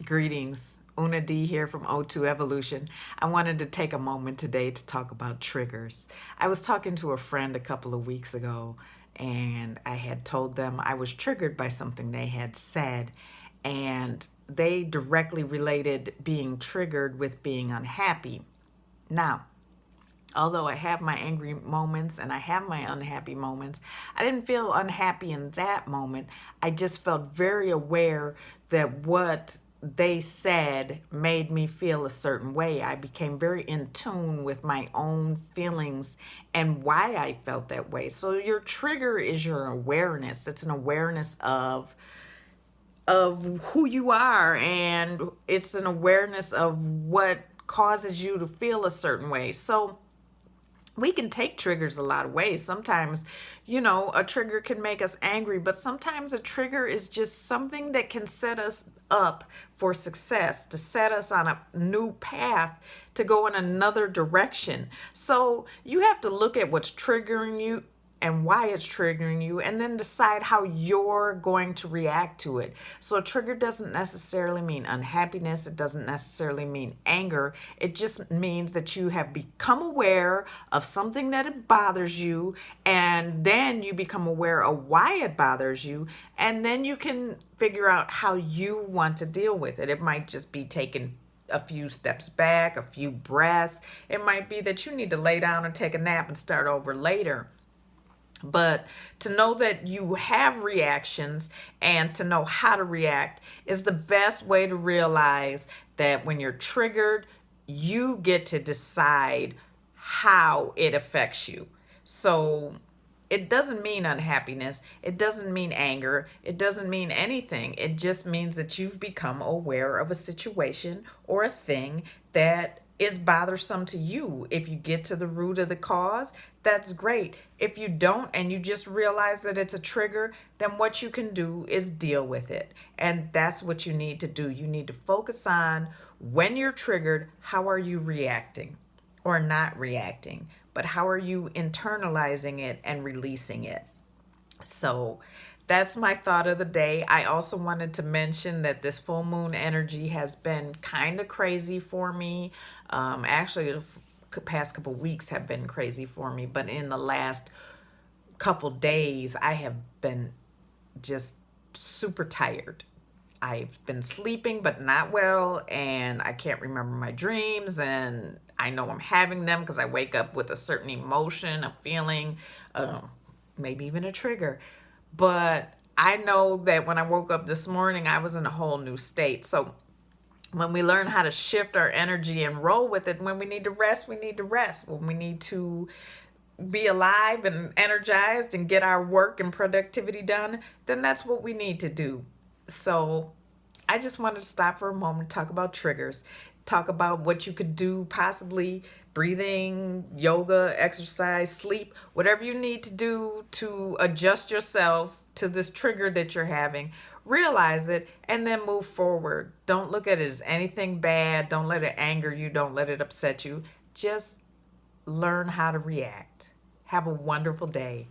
Greetings. Una D here from O2 Evolution. I wanted to take a moment today to talk about triggers. I was talking to a friend a couple of weeks ago, and I had told them I was triggered by something they had said, and they directly related being triggered with being unhappy. Now, although I have my angry moments and I have my unhappy moments, I didn't feel unhappy in that moment. I just felt very aware that what they said made me feel a certain way. I became very in tune with my own feelings and why I felt that way. So your trigger is your awareness. It's an awareness of who you are, and it's an awareness of what causes you to feel a certain way. So we can take triggers a lot of ways. Sometimes, a trigger can make us angry, but sometimes a trigger is just something that can set us up for success, to set us on a new path, to go in another direction. So you have to look at what's triggering you and why it's triggering you, and then decide how you're going to react to it. So a trigger doesn't necessarily mean unhappiness. It doesn't necessarily mean anger. It just means that you have become aware of something that it bothers you, and then you become aware of why it bothers you, and then you can figure out how you want to deal with it. It might just be taking a few steps back, a few breaths. It might be that you need to lay down and take a nap and start over later. But to know that you have reactions and to know how to react is the best way to realize that when you're triggered, you get to decide how it affects you. So it doesn't mean unhappiness. It doesn't mean anger. It doesn't mean anything. It just means that you've become aware of a situation or a thing that is bothersome to you. If you get to the root of the cause, that's great. If you don't and you just realize that it's a trigger, then what you can do is deal with it. And that's what you need to do. You need to focus on when you're triggered, how are you reacting or not reacting, but how are you internalizing it and releasing it? So that's my thought of the day. I also wanted to mention that this full moon energy has been kind of crazy for me. Actually, the past couple weeks have been crazy for me, but in the last couple days, I have been just super tired. I've been sleeping, but not well, and I can't remember my dreams, and I know I'm having them because I wake up with a certain emotion, a feeling, maybe even a trigger. But I know that when I woke up this morning, I was in a whole new state. So when we learn how to shift our energy and roll with it, when we need to rest, we need to rest. When we need to be alive and energized and get our work and productivity done, then that's what we need to do. So I just wanted to stop for a moment, talk about triggers, talk about what you could do, possibly breathing, yoga, exercise, sleep, whatever you need to do to adjust yourself to this trigger that you're having. Realize it and then move forward. Don't look at it as anything bad. Don't let it anger you. Don't let it upset you. Just learn how to react. Have a wonderful day.